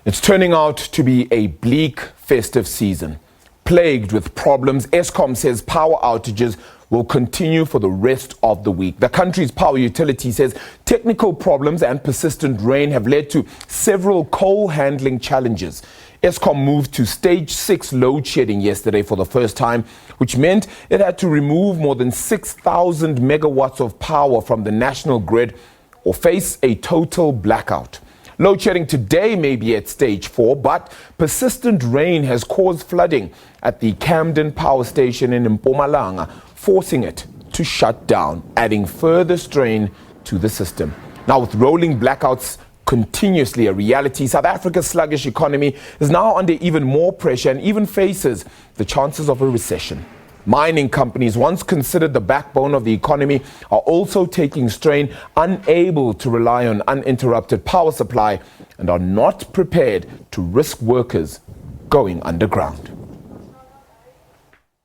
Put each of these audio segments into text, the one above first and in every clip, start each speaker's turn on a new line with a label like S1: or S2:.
S1: It's turning out to be a bleak festive season. Plagued with problems, Eskom says power outages will continue for the rest of the week. The country's power utility says technical problems and persistent rain have led to several coal handling challenges. Eskom moved to stage 6 load shedding yesterday for the first time, which meant it had to remove more than 6,000 megawatts of power from the national grid or face a total blackout. Load shedding today may be at stage 4, but persistent rain has caused flooding at the Camden power station in Mpumalanga, forcing it to shut down, adding further strain to the system. Now, with rolling blackouts continuously a reality, South Africa's sluggish economy is now under even more pressure and even faces the chances of a recession. Mining companies, once considered the backbone of the economy, are also taking strain, unable to rely on uninterrupted power supply, and are not prepared to risk workers going underground.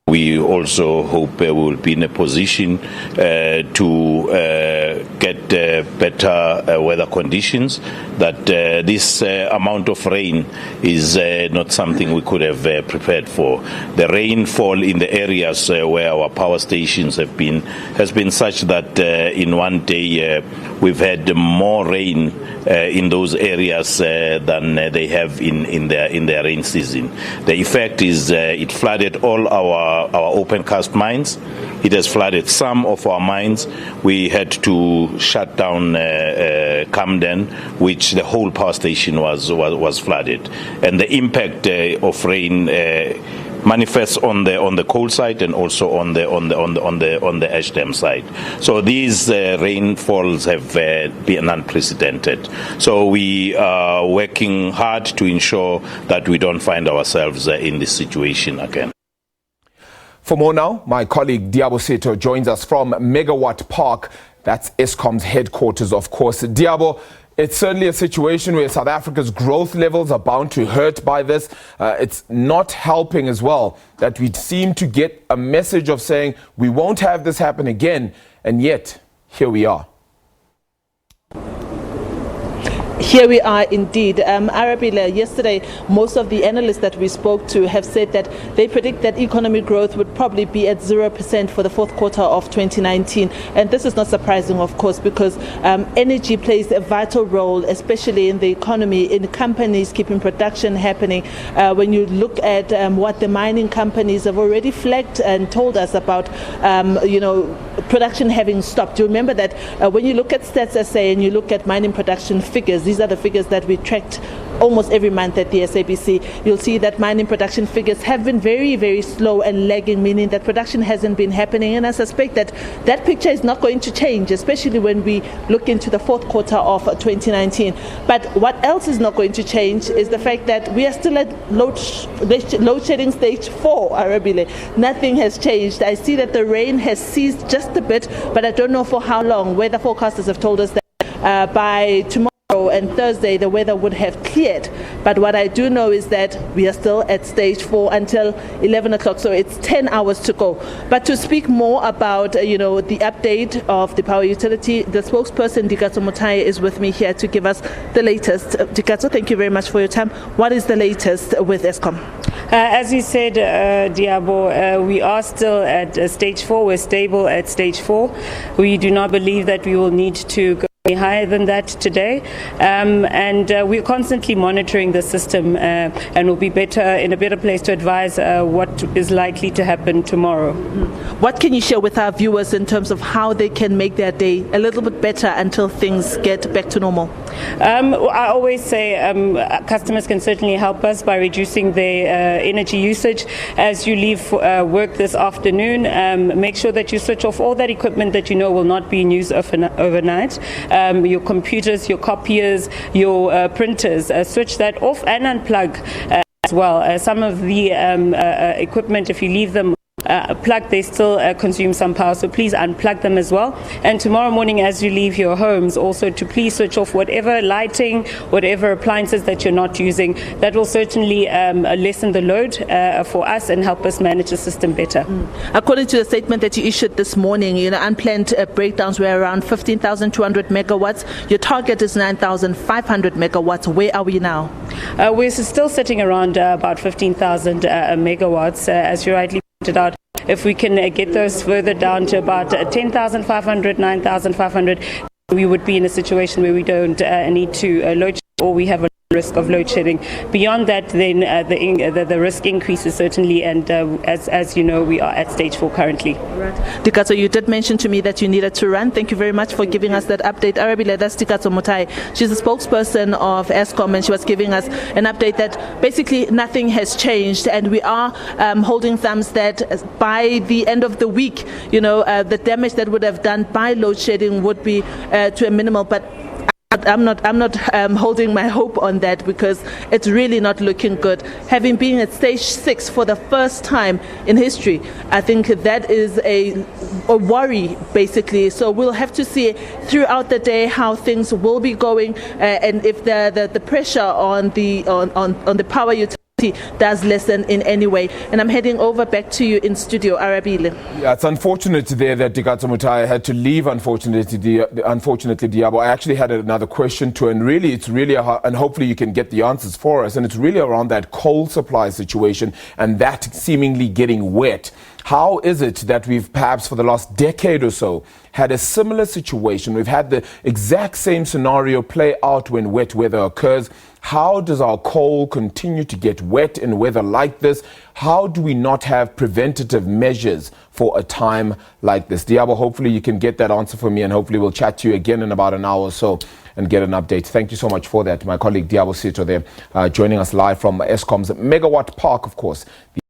S2: We also hope we will be in a position to get better weather conditions, that this amount of rain is not something we could have prepared for. The rainfall in the areas where our power stations have been has been such that in one day we've had more rain in those areas than they have in their rain season. The effect is it flooded all our open cast mines. It has flooded some of our mines. We had to shut down Camden, which the whole power station was flooded, and the impact of rain manifests on the coal side and also on the ash dam side. So these rainfalls have been unprecedented. So we are working hard to ensure that we don't find ourselves in this situation again.
S1: For more now, my colleague Diabo Seto joins us from Megawatt Park. That's Eskom's headquarters, of course. Diabo, it's certainly a situation where South Africa's growth levels are bound to hurt by this. It's not helping as well that we seem to get a message of saying we won't have this happen again, and yet here we are.
S3: Here we are indeed. Arabile, yesterday, most of the analysts that we spoke to have said that they predict that economic growth would probably be at 0% for the fourth quarter of 2019. And this is not surprising, of course, because energy plays a vital role, especially in the economy, in companies keeping production happening. When you look at what the mining companies have already flagged and told us about, production having stopped. You remember that when you look at Stats SA and you look at mining production figures, these are the figures that we tracked almost every month at the SABC. You'll see that mining production figures have been very, very slow and lagging, meaning that production hasn't been happening. And I suspect that that picture is not going to change, especially when we look into the fourth quarter of 2019. But what else is not going to change is the fact that we are still at load shedding stage 4, Arabile. Nothing has changed. I see that the rain has ceased just a bit, but I don't know for how long. Weather forecasters have told us that by tomorrow and Thursday the weather would have cleared, but what I do know is that we are still at stage 4 until 11 o'clock, so it's 10 hours to go. But to speak more about the update of the power utility, the spokesperson Dikatso Motaye is with me here to give us the latest. Dikatso, thank you very much for your time. What is the latest with Eskom?
S4: As you said, Diabo, we are still at stage 4. We're stable at stage 4. We do not believe that we will need to go higher than that today, and we're constantly monitoring the system, and we'll be in a better place to advise what is likely to happen tomorrow.
S3: What can you share with our viewers in terms of how they can make their day a little bit better until things get back to normal?
S4: I always say customers can certainly help us by reducing their energy usage. As you leave work this afternoon, make sure that you switch off all that equipment that you know will not be in use overnight. Your computers, your copiers, your printers, switch that off and unplug as well. Some of the equipment, if you leave them plugged, they still consume some power. So please unplug them as well. And tomorrow morning, as you leave your homes, also to please switch off whatever lighting, whatever appliances that you're not using. That will certainly lessen the load for us and help us manage the system better.
S3: According to the statement that you issued this morning, unplanned breakdowns were around 15,200 megawatts. Your target is 9,500 megawatts. Where are we now?
S4: We're still sitting around about 15,000 megawatts, as you rightly pointed out. If we can get those further down to about 10,500, 9,500, we would be in a situation where we don't need to load shed, or we have a risk of load shedding. Beyond that, then the risk increases certainly, and as you know, we are at stage 4 currently.
S3: Right. Dikatso, you did mention to me that you needed to run. Thank you very much for giving us that update. Arabile, that's Dikatso Mutai. She's the spokesperson of Eskom, and she was giving us an update that basically nothing has changed, and we are holding thumbs that by the end of the week, the damage that would have done by load shedding would be to a minimal, but I'm not holding my hope on that, because it's really not looking good. Having been at stage 6 for the first time in history, I think that is a worry, basically. So we'll have to see throughout the day how things will be going, and if the pressure on the power utility does lessen in any way. And I'm heading over back to you in studio, Arabile.
S1: Yeah, it's unfortunate there that Dikatso Mutai had to leave, unfortunately, Diabo. I actually had another question to her, and really, and hopefully you can get the answers for us, and it's really around that coal supply situation and that seemingly getting wet. How is it that we've perhaps for the last decade or so had a similar situation? We've had the exact same scenario play out when wet weather occurs. How does our coal continue to get wet in weather like this? How do we not have preventative measures for a time like this? Diabo, hopefully you can get that answer for me, and hopefully we'll chat to you again in about an hour or so and get an update. Thank you so much for that. My colleague Diabo Sito there joining us live from Eskom's Megawatt Park, of course.